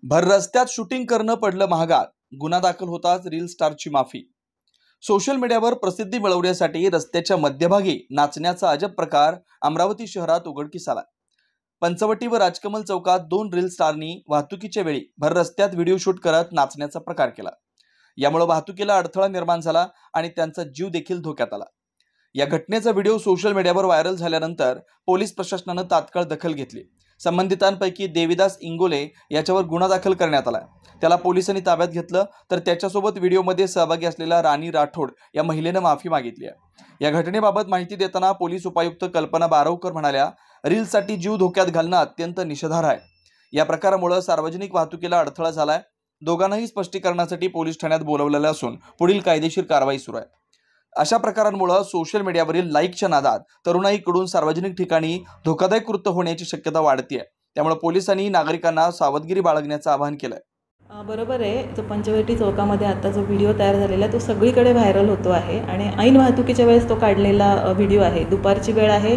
भर रस्त्यात शूटिंग करणं पडलं महागात, गुन्हा दाखल होताच रील स्टारची माफी। सोशल मीडियावर प्रसिद्धी मिळवण्यासाठी रस्त्याच्या मध्यभागी नाचण्याचा अजब प्रकार अमरावती शहरात उघडकीस आला। पंचवटी व राजकमल चौकात दोन रील स्टारनी वाहतुकीच्या वेळी भर रस्त्यात व्हिडिओ शूट करत नाचण्याचा प्रकार केला। यामुळे वाहतुकीला अडथळा निर्माण झाला आणि त्यांचा जीव देखील धोक्यात आला। या घटनेचा व्हिडिओ सोशल मीडियावर व्हायरल झाल्यानंतर पोलीस प्रशासनाने तात्काळ दखल घेतली। संबंधितांपैकी देविदास इंगोले याच्यावर गुन्हा दाखल करण्यात आला। त्याला पोलिसांनी ताब्यात घेतलं, तर त्याच्यासोबत व्हिडिओमध्ये सहभागी असलेल्या राणी राठोड या महिलेने माफी मागितली आहे। या घटनेबाबत माहिती देताना पोलीस उपायुक्त कल्पना बारवकर म्हणाल्या, रीलसाठी जीव धोक्यात घालणं अत्यंत निषेधार्ह आहे। या प्रकारामुळे सार्वजनिक वाहतुकीला अडथळा झालाय। दोघांनाही स्पष्टीकरणासाठी पोलीस ठाण्यात बोलावलेलं असून पुढील कायदेशीर कारवाई सुरू आहे। अशा प्रकारांमुळे सोशल मीडियावरील लाईकच्या नादात तरुणाईकडून सार्वजनिक ठिकाणी धोकादायक कृत्य होण्याची शक्यता वाढते आहे। त्यामुळे पोलिसांनी नागरिकांना सावधगिरी बाळगण्याचं आवाहन केलंय। बरोबर आहे। जो पंचवटी चौकामध्ये आता जो व्हिडिओ तयार झालेला आहे तो सगळीकडे व्हायरल होतो आहे आणि ऐन वाहतुकीच्या वेळेस तो काढलेला व्हिडिओ आहे। दुपारची वेळ आहे,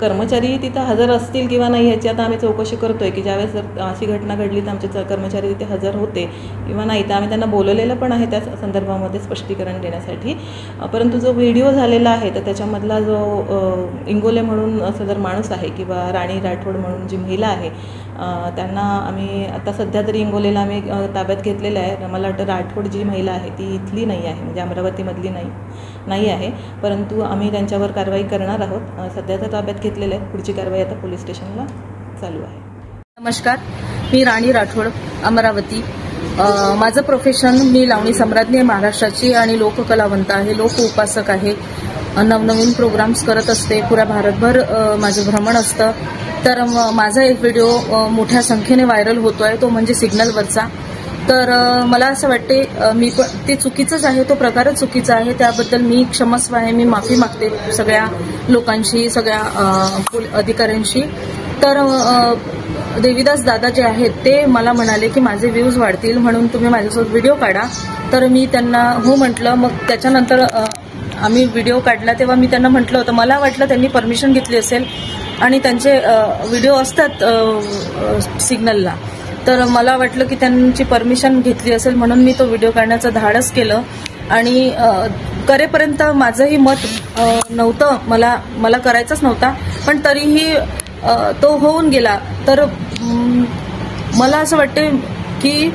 कर्मचारी तिथं हजर असतील किंवा नाही याची आता आम्ही चौकशी करतोय की ज्यावेळेस जर अशी घटना घडली तर आमचे कर्मचारी तिथे हजर होते किंवा नाही, तर आम्ही त्यांना बोलवलेलं पण आहे त्या संदर्भामध्ये स्पष्टीकरण देण्यासाठी। परंतु जो व्हिडिओ झालेला आहे तर त्याच्यामधला जो इंगोले म्हणून सदर माणूस आहे किंवा राणी राठोड म्हणून जी महिला आहे, त्यांना आम्ही आता सध्या तरी इंगोलेला आम्ही ताब्यात घेतलेलं आहे। मला वाटतं राठोड जी महिला आहे ती इथली नाही आहे, म्हणजे अमरावतीमधली नाही आहे, परंतु आम्ही त्यांच्यावर कारवाई करणार आहोत। सध्या तर ताब्यात घेतलेलं आहे, पुढची कारवाई आता पोलीस स्टेशनला चालू आहे। नमस्कार, मी राणी राठोड, अमरावती। माझं प्रोफेशन, मी लावणी सम्राज्ञी आहे महाराष्ट्राची आणि लोककलावंत आहे, लोक उपासक आहे। नवनवीन प्रोग्राम्स करत असते, पुऱ्या भारतभर माझं भ्रमण असतं। तर माझा एक व्हिडिओ मोठ्या संख्येने व्हायरल होतोय, तो म्हणजे सिग्नलवरचा। तर मला असं वाटते ते चुकीचंच आहे, तो प्रकारच चुकीचा आहे। त्याबद्दल मी क्षमस्व आहे, मी माफी मागते सगळ्या लोकांशी, सगळ्या अधिकाऱ्यांशी। तर देविदास दादा जे आहेत ते मला म्हणाले की माझे व्ह्यूज वाढतील म्हणून तुम्ही माझ्यासोबत व्हिडिओ काढा। तर मी त्यांना हो म्हटलं। मग त्याच्यानंतर आम्ही व्हिडिओ काढला तेव्हा मी त्यांना म्हटलं होतं, मला वाटलं त्यांनी परमिशन घेतली असेल आणि त्यांचे व्हिडिओ असतात सिग्नलला, तर मला वाटलं की त्यांची परमिशन घेतली असेल म्हणून मी तो व्हिडिओ काढण्याचं धाडस केलं। आणि करेपर्यंत माझंही मत नव्हतं, मला करायचंच नव्हता, पण तरीही तो होऊन गेला। तर मला असं वाटते की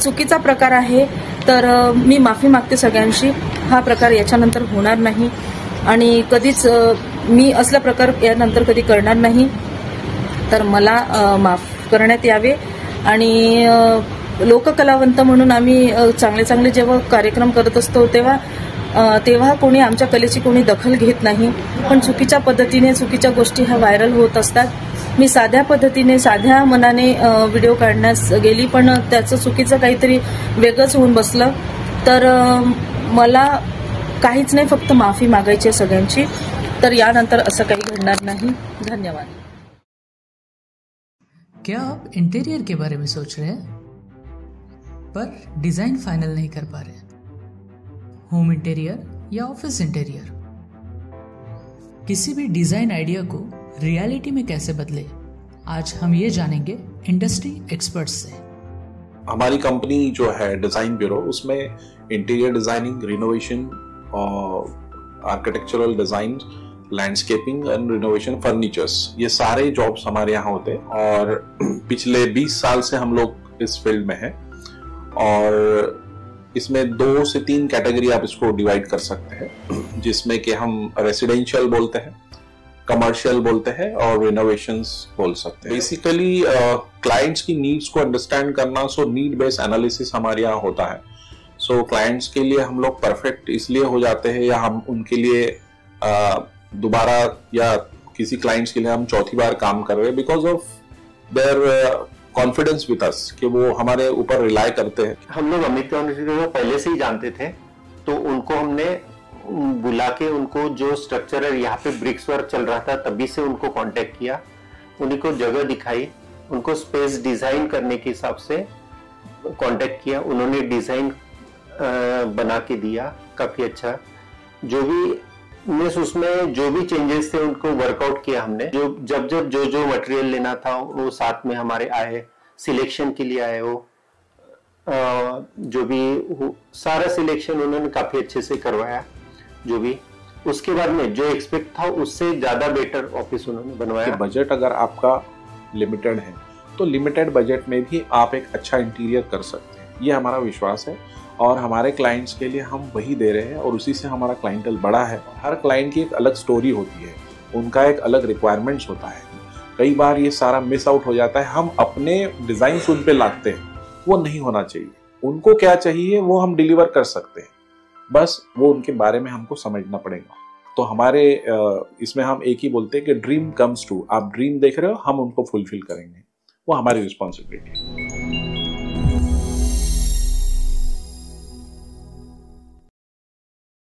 चुकीचा प्रकार आहे, तर मी माफी मागते सगळ्यांशी। हा प्रकार याच्यानंतर होणार नाही आणि कधीच मी असला प्रकार यानंतर कधी करणार नाही, तर मला माफ करण्यात यावे। आणि लोककलावंत म्हणून आम्ही चांगले जेव्हा कार्यक्रम करत असतो तेव्हा कोणी आमच्या कलेची कोणी दखल घेत नाही, पण चुकीच्या पद्धतीने चुकीच्या गोष्टी ह्या व्हायरल होत असतात। मी साध्या पद्धतीने साध्या मनाने व्हिडिओ काढण्यास गेली, पण त्याचं चुकीचं काहीतरी वेगळंच होऊन बसलं। तर मला काहीच नाही, फक्त माफी मागायची आहे सगळ्यांची। तर यानंतर असं काही घडणार नाही। धन्यवाद। क्या आप इंटीरियर के बारे में सोच रहे हैं पर डिजाइन फाइनल नहीं कर पा रहे? होम इंटीरियर या ऑफिस इंटीरियर, किसी भी डिजाइन आइडिया को रियलिटी में कैसे बदले, आज हम ये जानेंगे इंडस्ट्री एक्सपर्ट्स से। हमारी कंपनी जो है डिजाइन ब्यूरो, उसमें interior designing, renovation, architectural design, landscaping end renovation, furnitures, ये सारे जॉब्स हमारे यहाँ होते हैं। और पिछले 20 साल से हम लोग इस फील्ड में हैं और इसमें 2 से 3 कैटेगरी आप इसको डिवाइड कर सकते हैं, जिसमें कि हम रेसिडेंशियल बोलते हैं, कमर्शियल बोलते हैं और रिनोवेशंस बोल सकते हैं। बेसिकली क्लाइंट्स की नीड्स को अंडरस्टैंड करना, सो नीड बेस्ड एनालिसिस हमारे यहाँ होता है। सो क्लाइंट्स के लिए हम लोग परफेक्ट इसलिए हो जाते हैं, या हम उनके लिए दोबारा, या किसी क्लाइंट्स के लिए हम चौथी बार काम कर रहे हैं because of their confidence with us, कि वो हमारे ऊपर रिलाय करते हैं। हम लोग अमित को पहले से ही जानते थे, तो उनको हमने बुला के उनको जो स्ट्रक्चरल यहाँ पे ब्रिक्स वर्क चल रहा था तभी से उनको कांटेक्ट किया, उन्हीं को जगह दिखाई, उनको स्पेस डिजाइन करने के हिसाब से कांटेक्ट किया। उन्होंने डिजाइन बना के दिया काफी अच्छा। जो भी उसमें जो भी चेंजेस थे उनको वर्कआउट किया हमने। जो मटेरियल लेना था वो साथ में हमारे आए, सिलेक्शन के लिए आए हो, जो भी सारा सिलेक्शन उन्होंने काफी अच्छे से करवाया। जो भी उसके बाद में जो एक्सपेक्ट था उससे ज्यादा बेटर ऑफिस उन्होंने बनवाया। बजट अगर आपका लिमिटेड है तो लिमिटेड बजट में भी आप एक अच्छा इंटीरियर कर सकते हैं, ये हमारा विश्वास है और हमारे क्लाइंट्स के लिए हम वही दे रहे हैं और उसी से हमारा क्लाइंटल बड़ा है। हर क्लाइंट की एक अलग स्टोरी होती है, उनका एक अलग रिक्वायरमेंट्स होता है। कई बार ये सारा मिस आउट हो जाता है, हम अपने डिजाइन उन पे लाते हैं, वो नहीं होना चाहिए। उनको क्या चाहिए वो हम डिलीवर कर सकते हैं, बस वो उनके बारे में हमको समझना पड़ेगा। तो हमारे इसमें हम एक ही बोलते हैं कि ड्रीम कम्स ट्रू। आप ड्रीम देख रहे हो, हम उनको फुलफिल करेंगे, वो हमारी रिस्पॉन्सिबिलिटी है।